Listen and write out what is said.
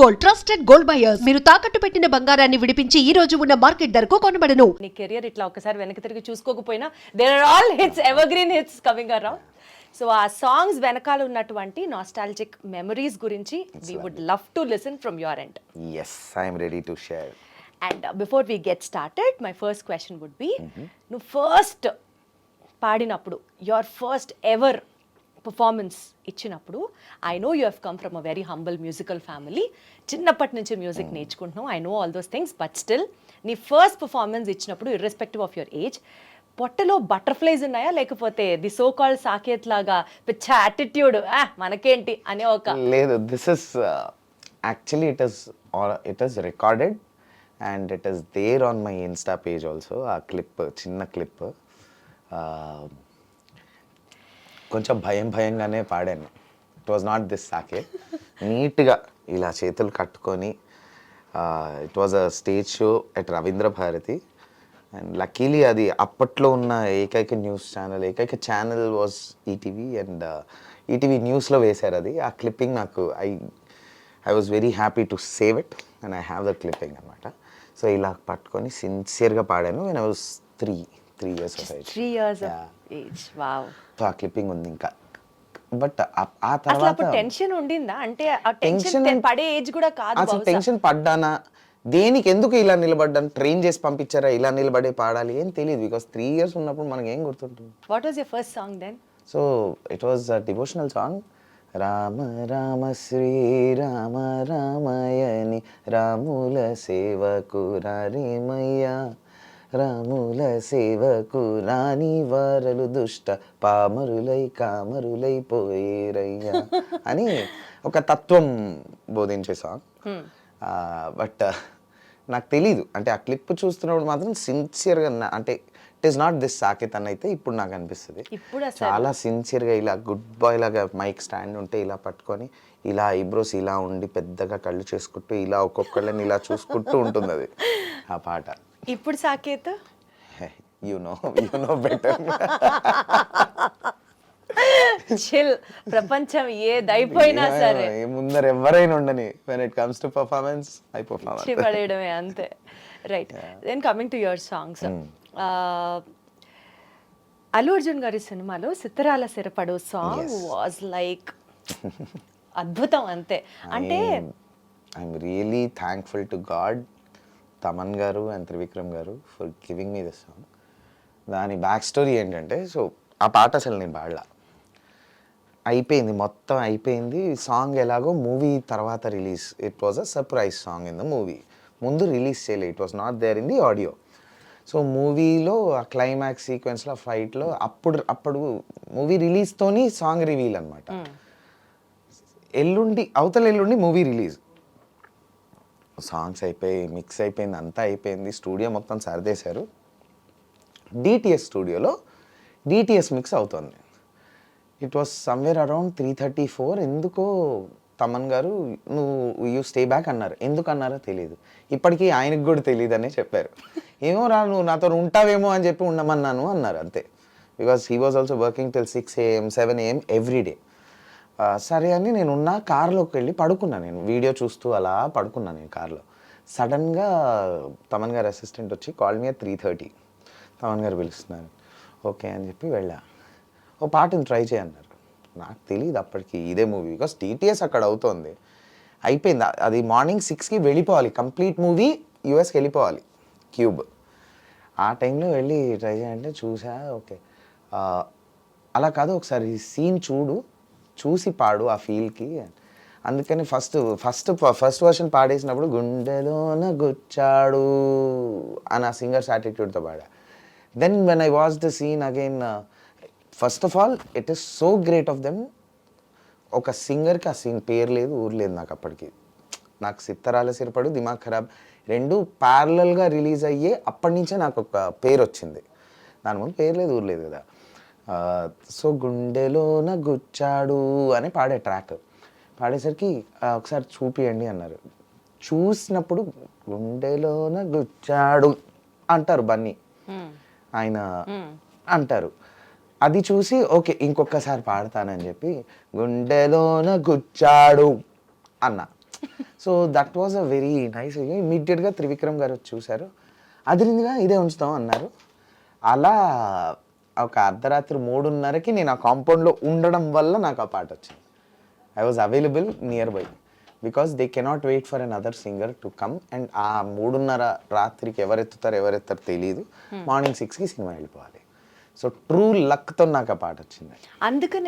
Gold, trusted gold buyers. మీరు తాకట్టు పెట్టిన బంగారాన్ని విడిపించి ఈ రోజు ఉన్న మార్కెట్ ధరకు కొనబడను. నీ కెరియర్ ఇట్లా ఒకసారి వెనక్కి తిరిగి చూసుకోకపోయినా there are all hits, ever green hits coming around. So ఆ సాంగ్స్ వెనకాల ఉన్నటువంటి నాస్టాలజిక్ మెమరీస్ గురించి we would love to listen from your end. Yes, I am ready to share. And before we get started my first question would be, నువ్వు first పాడినప్పుడు, your first ever performance ఇచ్చినప్పుడు, I know you have come from a very humble musical family, చిన్నప్పటి నుంచి music నేర్చుకుంటున్నావు, I know all those things, but still నీ first performance ఇచ్చినప్పుడు irrespective of your age, పొట్టలో butterflies ఉన్నాయా, లేకపోతే ది సో కాల్డ్ సాకేత్ లాగా పిచ్చ యాటిట్యూడ్ మనకేంటి అనే ఒక? లేదు, this is actually it is recorded and it is there on my Insta page also. ఆ క్లిప్, చిన్న క్లిప్, కొంచెం భయంగానే పాడాను. It was not this Saketh. నీట్గా ఇలా చేతులు కట్టుకొని, it was a stage show at Ravindra Bharathi. And luckily అది అప్పట్లో ఉన్న ఏకైక న్యూస్ ఛానల్, ఏకైక channel was ETV, and ETV న్యూస్లో వేశారు అది. ఆ క్లిప్పింగ్ నాకు I was very happy to save it and I have the clipping అనమాట. సో ఇలా పట్టుకొని సిన్సియర్గా పాడాను. When I was three years of age. 3 years of age. Wow. So ఆ క్లిప్పింగ్ ఉంది ఇంకా. బట్ ఆ అసలు తర్వాత అప్పుడు టెన్షన్ ఉండిందా? అంటే ఆ టెన్షన్ పడే ఏజ్ కూడా కాదు అసలు బహుశా. టెన్షన్ పడ్డానా, దేనికి ఎందుకు ఇలా నిలబడ్డాను, ట్రైన్ చేసి పంపించారా ఇలా నిలబడే పాడాలి ఏం తెలియదు. బికాస్ 3 years ఉన్నప్పుడు మనకి ఏం గుర్తుంటుంది. What was your first song then? So it was a devotional song. Rama Rama Shri Rama రామయని రాముల సేవకు రారేమయ్యా, రాముల సేవకు రాని వారలు దుష్ట పామరులై కామరులై పోయేరయ్యా అని ఒక తత్వం బోధించే సాంగ్. బట్ నాకు తెలీదు, అంటే ఆ క్లిప్ చూస్తున్నప్పుడు మాత్రం సిన్సియర్గా, అంటే it is not this Saketh అని అయితే ఇప్పుడు నాకు అనిపిస్తుంది. ఇప్పుడు చాలా సిన్సియర్గా ఇలా గుడ్ బాయ్ లాగా మైక్ స్టాండ్ ఉంటే ఇలా పట్టుకొని, ఇలా ఐబ్రోస్ ఇలా ఉండి పెద్దగా కళ్ళు చేసుకుంటూ ఇలా ఒక్కొక్కళ్ళని ఇలా చూసుకుంటూ ఉంటుంది అది ఆ పాట. ఇప్పుడు Saketh you know better. Chill, ప్రపంచం ఏదైపోయినా సరే ముందర ఎవరైనా ఉండని, when it comes to performance I perform. పడేయడమే అంతే. Right, then coming to your songs, Allu Arjun గారి సినిమాలో Sittharala Sirapadu song was like అద్భుతం అంతే. అంటే I'm really thankful to God, Thaman garu and Trivikram garu for giving me this song. దాని బ్యాక్ స్టోరీ ఏంటంటే, సో ఆ పాట అసలు నేను పాడలా, అయిపోయింది మొత్తం అయిపోయింది. సాంగ్ ఎలాగో మూవీ తర్వాత release, it was a surprise song in the movie. ముందు రిలీజ్ చేయలేదు, it was not there in the audio. So మూవీలో ఆ క్లైమాక్స్ సీక్వెన్స్లో ఫైట్లో అప్పుడు మూవీ రిలీజ్తోని సాంగ్ రివీల్ అనమాట. అవతల ఎల్లుండి మూవీ రిలీజ్, సాంగ్స్ అయిపోయి మిక్స్ అయిపోయింది, అంతా అయిపోయింది, స్టూడియో మొత్తం సర్దేశారు. డిటిఎస్ స్టూడియోలో డిటిఎస్ మిక్స్ అవుతుంది. It was somewhere around 3:34. ఎందుకో తమన్ గారు యూ స్టే బ్యాక్ అన్నారు. ఎందుకు అన్నారో తెలియదు, ఇప్పటికీ ఆయనకు కూడా తెలియదు అనే చెప్పారు. ఏమో రా, నువ్వు నాతో ఉంటావేమో అని చెప్పి ఉండమన్నాను అన్నారు అంతే. Because he was also working till 6 AM 7 AM every day. సరే అని నేను ఉన్న కార్లోకి వెళ్ళి పడుకున్నాను. నేను వీడియో చూస్తూ అలా పడుకున్నాను నేను కార్లో. సడన్గా తమన్ గారు అసిస్టెంట్ వచ్చి కాల్ మీ 3:30. తమన్ గారు పిలుస్తున్నారు. ఓకే అని చెప్పి వెళ్ళా. ఓ పాటను ట్రై చేయన్నారు. నాకు తెలియదు అప్పటికి ఇదే మూవీ, బికాస్ టీటీఎస్ అక్కడ అవుతోంది. అయిపోయింది అది, మార్నింగ్ 6కి వెళ్ళిపోవాలి, కంప్లీట్ మూవీ యూఎస్కి వెళ్ళిపోవాలి, క్యూబ్. ఆ టైంలో వెళ్ళి ట్రై చేయాలంటే చూసా. ఓకే అలా కాదు, ఒకసారి సీన్ చూసి పాడు ఆ ఫీల్కి. అందుకని ఫస్ట్ వర్షన్ పాడేసినప్పుడు గుండెలోన గుచ్చాడు అని ఆ సింగర్స్ యాటిట్యూడ్తో పాడా. Then when I watch the scene again, first of all it is so great of them. ఒక సింగర్కి ఆ సీన్ పేరు లేదు, ఊరు లేదు నాకు అప్పటికి. నాకు సిత్తరాల సిరపడు, దిమాగ్ ఖరాబ్ రెండు ప్యారలల్గా రిలీజ్ అయ్యే అప్పటి నుంచే నాకు ఒక పేరు వచ్చింది. దాని ముందు పేరు లేదు, ఊరు లేదు కదా. సో గుండెలోన గుచ్చాడు అని పాడే ట్రాక్ పాడేసరికి ఒకసారి చూపియండి అన్నారు. చూసినప్పుడు గుండెలోన గుచ్చాడు అంటారు బన్నీ, ఆయన అంటారు. అది చూసి ఓకే ఇంకొకసారి పాడతానని చెప్పి గుండెలోన గుచ్చాడు అన్న. So that was a very nice. ఇమీడియట్గా త్రివిక్రమ్ గారు వచ్చి చూశారు, అదిరిందిగా ఇదే ఉంచుతాం అన్నారు. అలా ఒక అర్ధరాత్రి 3:30కి నేను ఆ కాంపౌండ్లో ఉండడం వల్ల నాకు ఆ పాట వచ్చింది. I was available near by because they cannot wait for another singer to come. And ఆ 3:30 రాత్రికి ఎవరెత్తారో తెలియదు, మార్నింగ్ 6కి సినిమా వెళ్ళిపోవాలి. సో ట్రూ లక్తో నాకు ఆ పాట వచ్చింది. అందుకని